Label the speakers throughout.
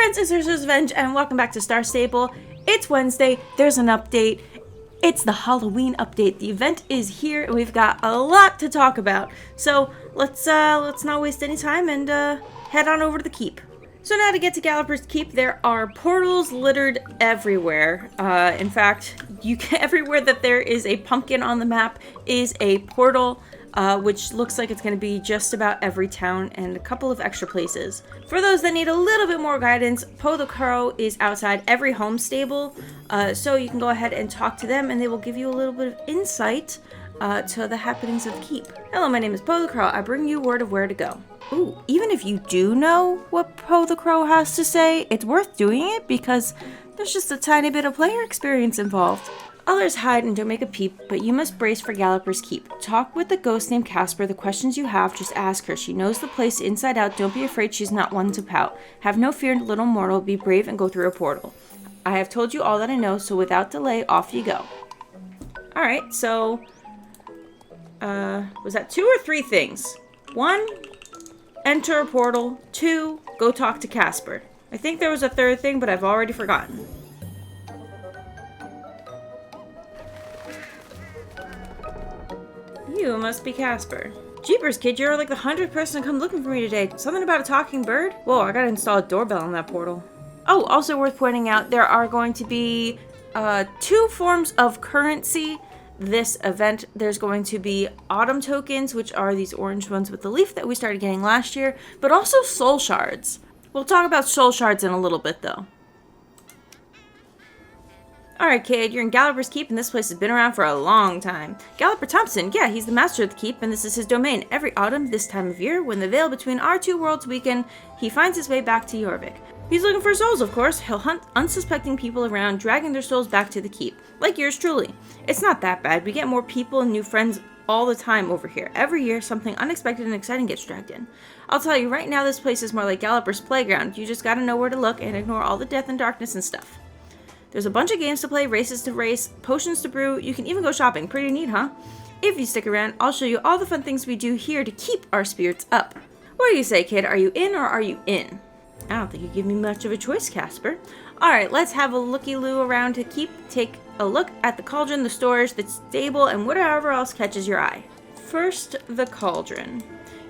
Speaker 1: friends, it's UrsulasRevenge, and welcome back to Star Stable. It's Wednesday, there's an update. It's the Halloween update. The event is here, and we've got a lot to talk about. So let's not waste any time and head on over to the keep. So now to get to Galloper's Keep, there are portals littered everywhere. In fact, everywhere that there is a pumpkin on the map is a portal. Which looks like it's going to be just about every town and a couple of extra places. For those that need a little bit more guidance, Poe the Crow is outside every home stable, so you can go ahead and talk to them and they will give you a little bit of insight to the happenings of the keep. Hello, my name is Poe the Crow. I bring you word of where to go. Ooh, even if you do know what Poe the Crow has to say, it's worth doing it because there's just a tiny bit of player experience involved. Others hide and don't make a peep, but you must brace for Galloper's Keep. Talk with the ghost named Casper. The questions you have, just ask her. She knows the place inside out. Don't be afraid, she's not one to pout. Have no fear, little mortal. Be brave and go through a portal. I have told you all that I know, so without delay, off you go. Alright, so... was that 2 or 3 things? 1, enter a portal. 2, go talk to Casper. I think there was a 3rd thing, but I've already forgotten. You must be Casper. Jeepers, kid, you're like the 100th person to come looking for me today. Something about a talking bird? Whoa, I gotta install a doorbell on that portal. Oh, also worth pointing out, there are going to be 2 forms of currency this event. There's going to be autumn tokens, which are these orange ones with the leaf that we started getting last year, but also soul shards. We'll talk about soul shards in a little bit, though. Alright, kid, you're in Galloper's Keep, and this place has been around for a long time. Galloper Thompson, yeah, he's the master of the keep, and this is his domain. Every autumn, this time of year, when the veil between our 2 worlds weaken, he finds his way back to Jorvik. He's looking for souls, of course. He'll hunt unsuspecting people around, dragging their souls back to the keep. Like yours truly. It's not that bad. We get more people and new friends all the time over here. Every year, something unexpected and exciting gets dragged in. I'll tell you, right now, this place is more like Galloper's playground. You just gotta know where to look and ignore all the death and darkness and stuff. There's a bunch of games to play, races to race, potions to brew. You can even go shopping. Pretty neat, huh? If you stick around, I'll show you all the fun things we do here to keep our spirits up. What do you say, kid? Are you in or are you in? I don't think you give me much of a choice, Casper. Alright, let's have a looky-loo around to keep. Take a look at the cauldron, the storage, the stable, and whatever else catches your eye. First, the cauldron.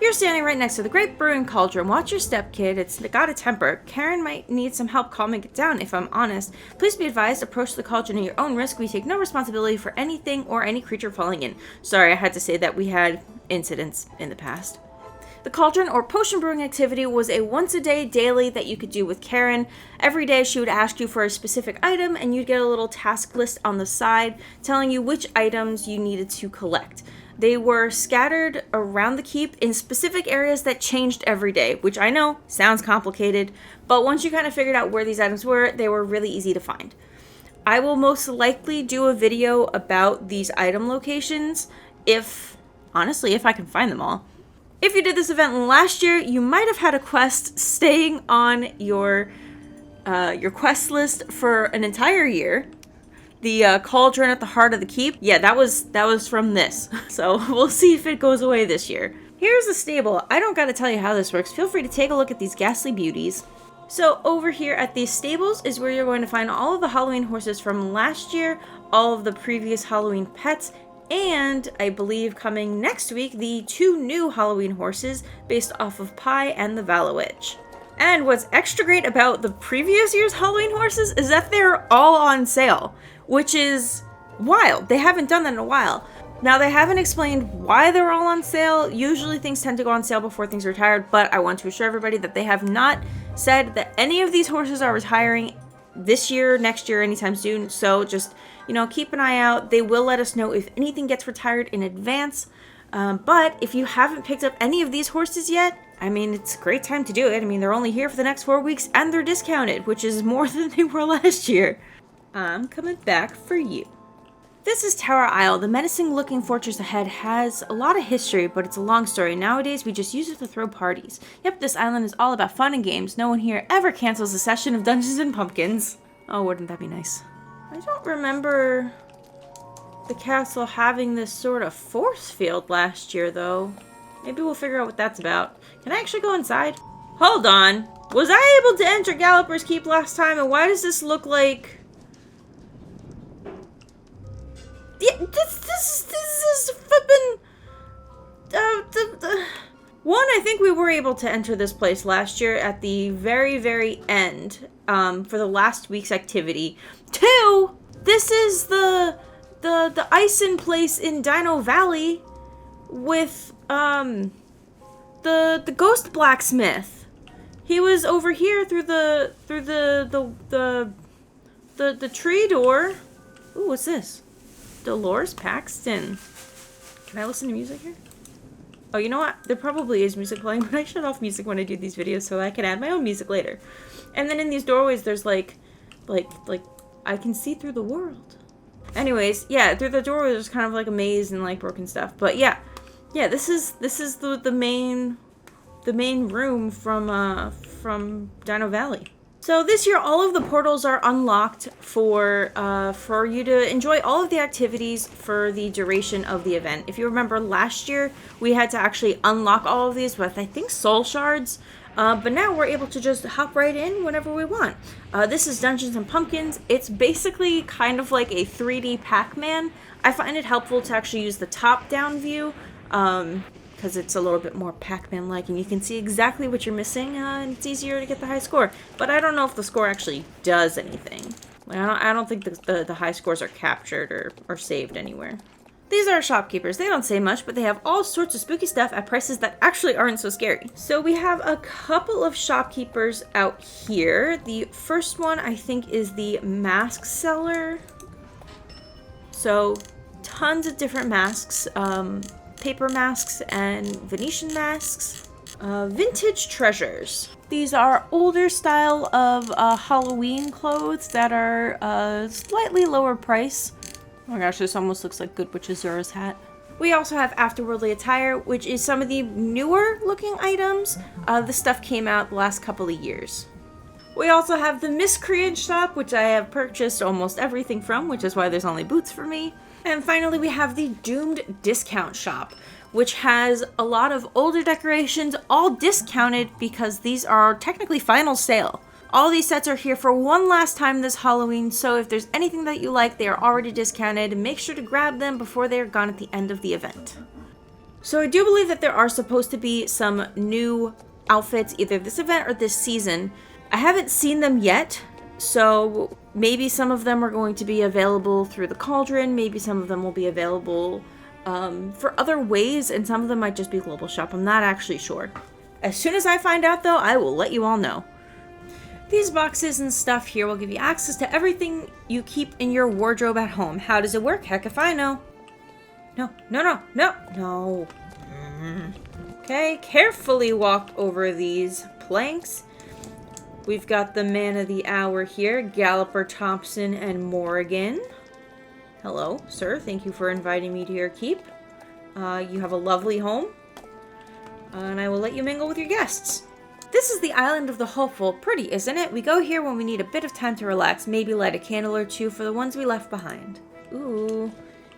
Speaker 1: You're standing right next to the great brewing cauldron. Watch your step, kid. It's got a temper. Karen might need some help calming it down, if I'm honest. Please be advised, approach the cauldron at your own risk. We take no responsibility for anything or any creature falling in. Sorry, I had to say that we had incidents in the past. The cauldron or potion brewing activity was a once-a-day daily that you could do with Karen. Every day she would ask you for a specific item and you'd get a little task list on the side telling you which items you needed to collect. They were scattered around the keep in specific areas that changed every day, which I know sounds complicated, but once you kind of figured out where these items were, they were really easy to find. I will most likely do a video about these item locations honestly, if I can find them all. If you did this event last year, you might have had a quest staying on your quest list for an entire year. The cauldron at the heart of the keep, yeah, that was from this. So we'll see if it goes away this year. Here's the stable. I don't gotta tell you how this works. Feel free to take a look at these ghastly beauties. So over here at these stables is where you're going to find all of the Halloween horses from last year, all of the previous Halloween pets, and I believe coming next week, the 2 new Halloween horses based off of Pie and the Valowitch. And what's extra great about the previous year's Halloween horses is that they're all on sale, which is wild. They haven't done that in a while. Now, they haven't explained why they're all on sale. Usually things tend to go on sale before things are retired, but I want to assure everybody that they have not said that any of these horses are retiring this year, next year, anytime soon. So just, keep an eye out. They will let us know if anything gets retired in advance. But if you haven't picked up any of these horses yet, I mean, it's a great time to do it. I mean, they're only here for the next 4 weeks and they're discounted, which is more than they were last year. I'm coming back for you. This is Tower Isle. The menacing-looking fortress ahead has a lot of history, but it's a long story. Nowadays, we just use it to throw parties. Yep, this island is all about fun and games. No one here ever cancels a session of Dungeons and Pumpkins. Oh, wouldn't that be nice? I don't remember the castle having this sort of force field last year, though. Maybe we'll figure out what that's about. Can I actually go inside? Hold on. Was I able to enter Galloper's Keep last time, and why does this look like... Yeah, this is flippin'... One, I think we were able to enter this place last year at the very, very end, for the last week's activity. Two, this is the Ison place in Dino Valley with, the ghost blacksmith. He was over here through the tree door. Ooh, what's this? Dolores Paxton. Can I listen to music here? Oh, you know what? There probably is music playing, but I shut off music when I do these videos so I can add my own music later. And then in these doorways, there's like, I can see through the world. Anyways, yeah, through the doorways, there's kind of like a maze and like broken stuff. But yeah, this is the main room from Dino Valley. So this year, all of the portals are unlocked for you to enjoy all of the activities for the duration of the event. If you remember last year, we had to actually unlock all of these with, I think, soul shards. But now we're able to just hop right in whenever we want. This is Dungeons and Pumpkins. It's basically kind of like a 3D Pac-Man. I find it helpful to actually use the top-down view, because it's a little bit more Pac-Man-like, and you can see exactly what you're missing, and it's easier to get the high score. But I don't know if the score actually does anything. Like, I don't think the high scores are captured or saved anywhere. These are shopkeepers. They don't say much, but they have all sorts of spooky stuff at prices that actually aren't so scary. So we have a couple of shopkeepers out here. The first one, I think, is the mask seller. So tons of different masks. Paper masks and Venetian masks. Vintage treasures. These are older style of Halloween clothes that are slightly lower price. Oh my gosh, this almost looks like Good Witch Azura's hat. We also have Afterworldly attire, which is some of the newer looking items. This stuff came out the last couple of years. We also have the Miscreant shop, which I have purchased almost everything from, which is why there's only boots for me. And finally, we have the Doomed Discount Shop, which has a lot of older decorations, all discounted because these are technically final sale. All these sets are here for one last time this Halloween, so if there's anything that you like, they are already discounted. Make sure to grab them before they are gone at the end of the event. So I do believe that there are supposed to be some new outfits, either this event or this season. I haven't seen them yet, so maybe some of them are going to be available through the Cauldron, maybe some of them will be available for other ways, and some of them might just be global shop. I'm not actually sure. As soon as I find out, though, I will let you all know. These boxes and stuff here will give you access to everything you keep in your wardrobe at home. How does it work? Heck if I know. No. Okay, carefully walk over these planks. We've got the man of the hour here, Galloper, Thompson, and Morrigan. Hello, sir. Thank you for inviting me to your keep. You have a lovely home, and I will let you mingle with your guests. This is the Island of the Hopeful. Pretty, isn't it? We go here when we need a bit of time to relax, maybe light a candle or two for the ones we left behind. Ooh.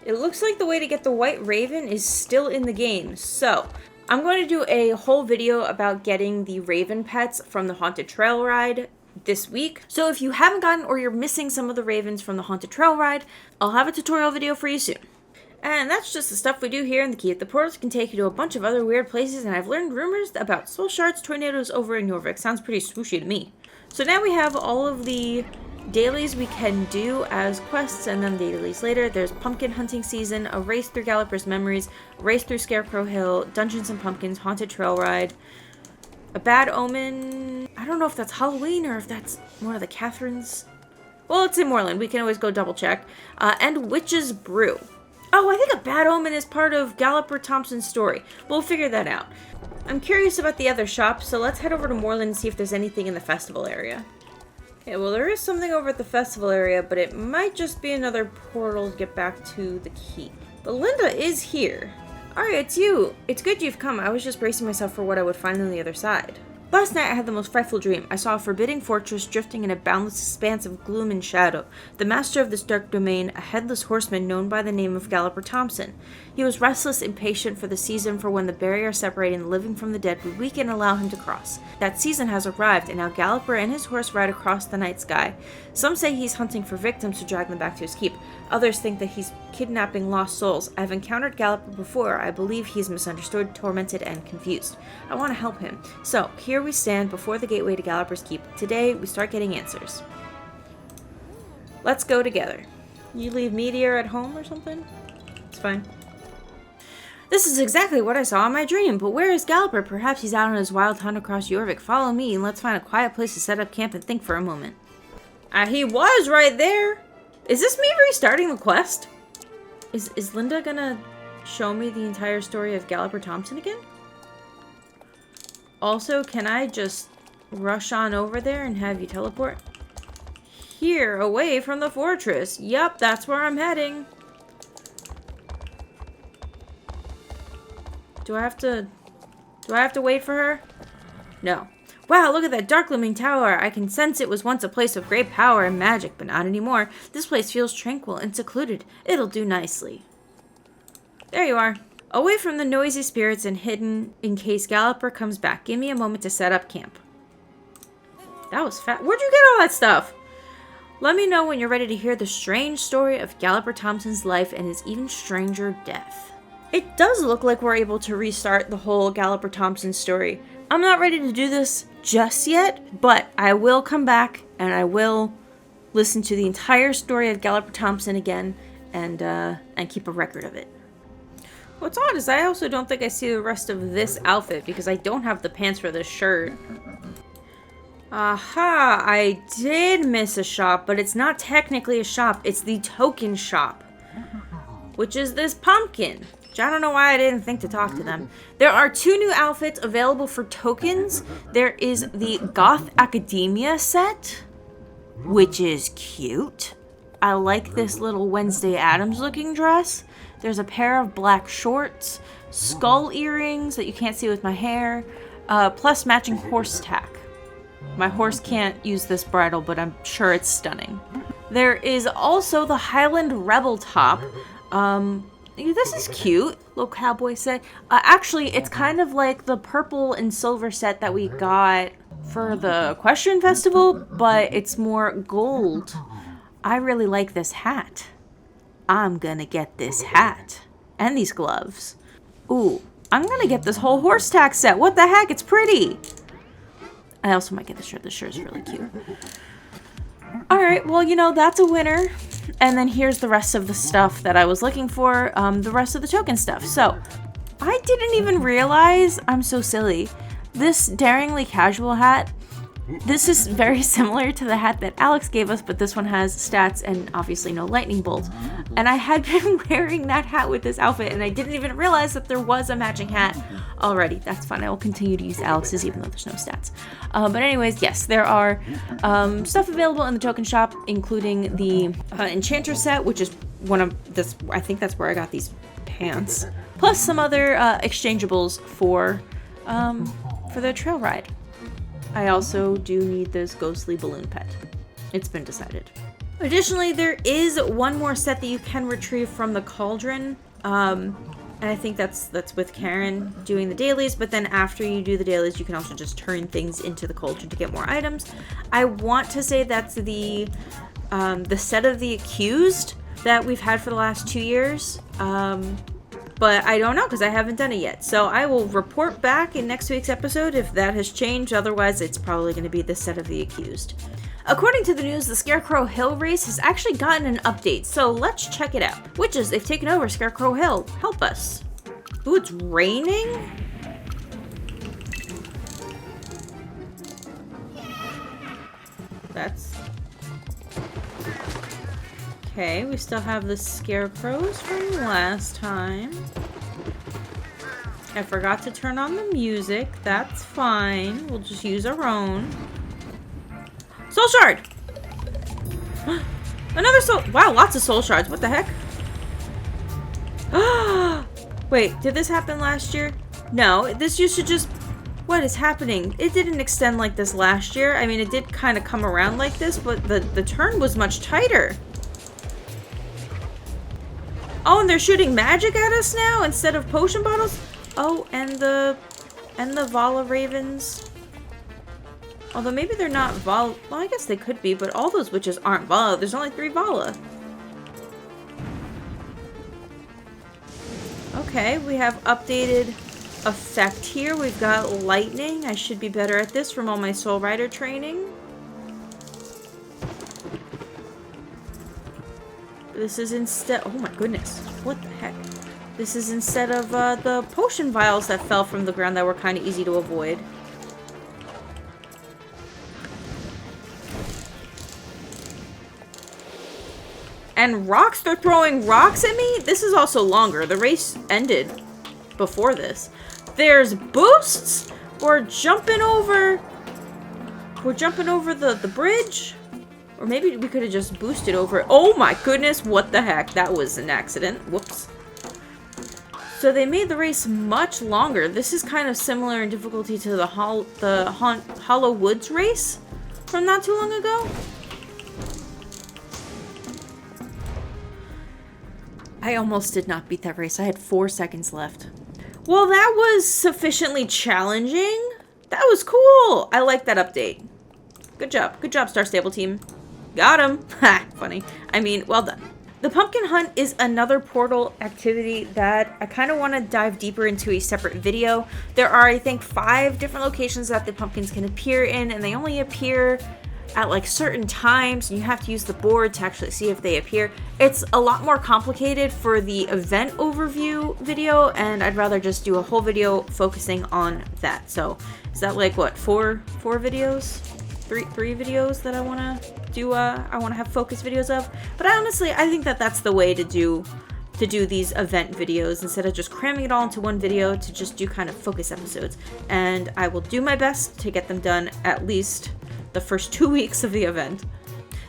Speaker 1: It looks like the way to get the White Raven is still in the game, so I'm going to do a whole video about getting the Raven pets from the Haunted Trail Ride this week. So if you haven't gotten or you're missing some of the Ravens from the Haunted Trail Ride, I'll have a tutorial video for you soon. And that's just the stuff we do here in the Keep. The portals can take you to a bunch of other weird places, and I've learned rumors about soul shards, tornadoes over in Jorvik. Sounds pretty swooshy to me. So now we have all of the dailies we can do as quests, and then dailies later. There's Pumpkin Hunting Season, a race through Galloper's Memories, a race through Scarecrow Hill, Dungeons and Pumpkins, Haunted Trail Ride, a Bad Omen. I don't know if that's Halloween or if that's one of the Catherines. Well, it's in Moorland. We can always go double check. And Witch's Brew. Oh, I think a Bad Omen is part of Galloper Thompson's story. We'll figure that out. I'm curious about the other shops, so let's head over to Moorland and see if there's anything in the festival area. Okay, well, there is something over at the festival area, but it might just be another portal to get back to the keep. But Linda is here. Arya, it's you. It's good you've come. I was just bracing myself for what I would find on the other side. Last night I had the most frightful dream. I saw a forbidding fortress drifting in a boundless expanse of gloom and shadow. The master of this dark domain, a headless horseman known by the name of Galloper Thompson. He was restless, impatient for the season for when the barrier separating the living from the dead would weaken and allow him to cross. That season has arrived, and now Galloper and his horse ride across the night sky. Some say he's hunting for victims to drag them back to his keep. Others think that he's kidnapping lost souls. I've encountered Galloper before. I believe he's misunderstood, tormented, and confused. I want to help him. So, here we stand before the gateway to Galloper's keep. Today, we start getting answers. Let's go together. You leave Meteor at home or something? It's fine. This is exactly what I saw in my dream, but where is Galloper? Perhaps he's out on his wild hunt across Jorvik. Follow me and let's find a quiet place to set up camp and think for a moment. He was right there! Is this me restarting the quest? Is Linda gonna show me the entire story of Galloper Thompson again? Also, can I just rush on over there and have you teleport? Here, away from the fortress. Yup, that's where I'm heading. Do I have to wait for her? No. Wow, look at that dark looming tower. I can sense it was once a place of great power and magic, but not anymore. This place feels tranquil and secluded. It'll do nicely. There you are. Away from the noisy spirits and hidden in case Galloper comes back. Give me a moment to set up camp. That was fast. Where'd you get all that stuff? Let me know when you're ready to hear the strange story of Galloper Thompson's life and his even stranger death. It does look like we're able to restart the whole Galloper Thompson story. I'm not ready to do this just yet, but I will come back and I will listen to the entire story of Galloper Thompson again and keep a record of it. What's odd is I also don't think I see the rest of this outfit because I don't have the pants for this shirt. Aha, I did miss a shop, but it's not technically a shop. It's the token shop, which is this pumpkin. I don't know why I didn't think to talk to them. There are 2 new outfits available for tokens. There is the Goth Academia set, which is cute. I like this little Wednesday Addams looking dress. There's a pair of black shorts, skull earrings that you can't see with my hair, plus matching horse tack. My horse can't use this bridle, but I'm sure it's stunning. There is also the Highland Rebel top. This is cute, little cowboy set. Actually, it's kind of like the purple and silver set that we got for the Equestrian Festival, but it's more gold. I really like this hat. I'm gonna get this hat. And these gloves. Ooh, I'm gonna get this whole horse tack set. What the heck? It's pretty. I also might get this shirt. This shirt's really cute. Alright, well, that's a winner. And then here's the rest of the stuff that I was looking for, the rest of the token stuff. So, I didn't even realize, I'm so silly, this Daringly Casual hat, this is very similar to the hat that Alex gave us, but this one has stats and obviously no lightning bolt. And I had been wearing that hat with this outfit, and I didn't even realize that there was a matching hat already. That's fine. I will continue to use Alex's even though there's no stats. But anyways, yes, there are stuff available in the token shop, including the Enchanter set, which is one of this. I think that's where I got these pants, plus some other exchangeables for the trail ride. I also do need this ghostly balloon pet. It's been decided. Additionally, there is one more set that you can retrieve from the Cauldron. And I think that's with Karen doing the dailies, but then after you do the dailies, you can also just turn things into the Cauldron to get more items. I want to say that's the set of the Accused that we've had for the last 2 years. But I don't know because I haven't done it yet. So I will report back in next week's episode if that has changed. Otherwise, it's probably going to be the set of the Accused. According to the news, the Scarecrow Hill race has actually gotten an update. So let's check it out. Witches, they've taken over Scarecrow Hill. Help us. Ooh, it's raining? That's... Okay, we still have the scarecrows from last time. I forgot to turn on the music. That's fine. We'll just use our own. Soul Shard! Another soul... Wow, lots of soul shards. What the heck? Wait, did this happen last year? No, this used to just... What is happening? It didn't extend like this last year. I mean, it did kind of come around like this, but the turn was much tighter. Oh, and they're shooting magic at us now instead of potion bottles? Oh, and the Vala Ravens. Although maybe they're not Vala. Well, I guess they could be, but all those witches aren't Vala. There's only 3 Vala. Okay, we have updated effect here. We've got lightning. I should be better at this from all my Soul Rider training. This is instead... Oh my goodness. What the heck? This is instead of the potion vials that fell from the ground that were kind of easy to avoid. And rocks? They're throwing rocks at me? This is also longer. The race ended before this. There's boosts? We're jumping over... We're jumping over the bridge? Or maybe we could have just boosted over it. Oh my goodness, what the heck? That was an accident. Whoops. So they made the race much longer. This is kind of similar in difficulty to the Hollow Woods race from not too long ago. I almost did not beat that race. I had 4 seconds left. Well, that was sufficiently challenging. That was cool. I like that update. Good job. Good job, Star Stable team. Got him. Ha, funny. I mean, well done. The pumpkin hunt is another portal activity that I kind of want to dive deeper into a separate video. There are, I think, 5 different locations that the pumpkins can appear in, and they only appear at like certain times, and you have to use the board to actually see if they appear. It's a lot more complicated for the event overview video, and I'd rather just do a whole video focusing on that. So is that like what, four videos? Three videos that I want to do, I want to have focus videos of. But honestly, I think that that's the way to do these event videos, instead of just cramming it all into one video, to just do kind of focus episodes. And I will do my best to get them done at least the first 2 weeks of the event.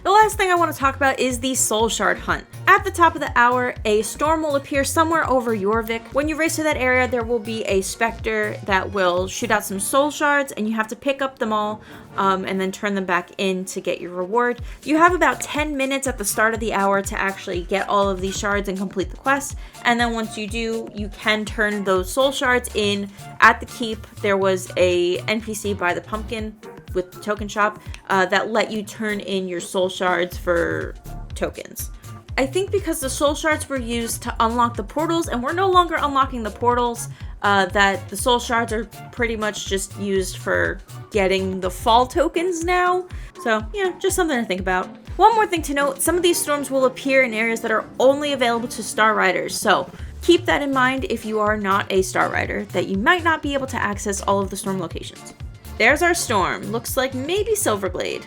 Speaker 1: The last thing I want to talk about is the Soul Shard Hunt. At the top of the hour, a storm will appear somewhere over Jorvik. When you race to that area, there will be a specter that will shoot out some soul shards, and you have to pick up them all and then turn them back in to get your reward. You have about 10 minutes at the start of the hour to actually get all of these shards and complete the quest. And then once you do, you can turn those soul shards in at the keep. There was a NPC by the pumpkin with the token shop that let you turn in your soul shards for tokens. I think because the soul shards were used to unlock the portals, and we're no longer unlocking the portals, that the soul shards are pretty much just used for getting the fall tokens now. So yeah, just something to think about. One more thing to note, some of these storms will appear in areas that are only available to Star Riders, so keep that in mind if you are not a Star Rider, that you might not be able to access all of the storm locations. There's our storm. Looks like maybe Silverglade.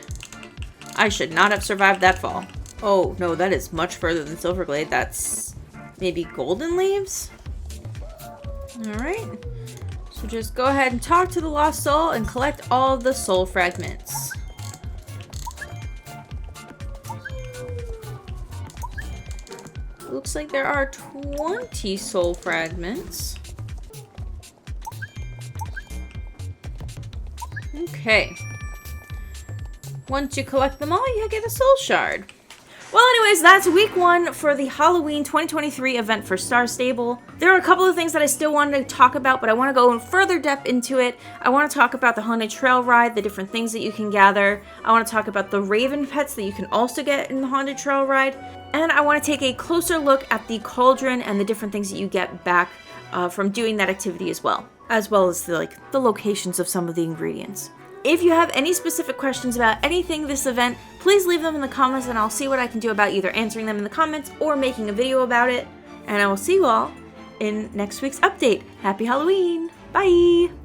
Speaker 1: I should not have survived that fall. Oh, no, that is much further than Silverglade. That's maybe Golden Leaves? Alright. So just go ahead and talk to the Lost Soul and collect all of the soul fragments. Looks like there are 20 soul fragments. Okay. Once you collect them all, you get a soul shard. Well, anyways, that's week 1 for the Halloween 2023 event for Star Stable. There are a couple of things that I still wanted to talk about, but I want to go in further depth into it. I want to talk about the Haunted Trail Ride, the different things that you can gather. I want to talk about the Raven pets that you can also get in the Haunted Trail Ride. And I want to take a closer look at the Cauldron and the different things that you get back from doing that activity as well as the locations of some of the ingredients. If you have any specific questions about anything this event, please leave them in the comments and I'll see what I can do about either answering them in the comments or making a video about it. And I will see you all in next week's update. Happy Halloween! Bye!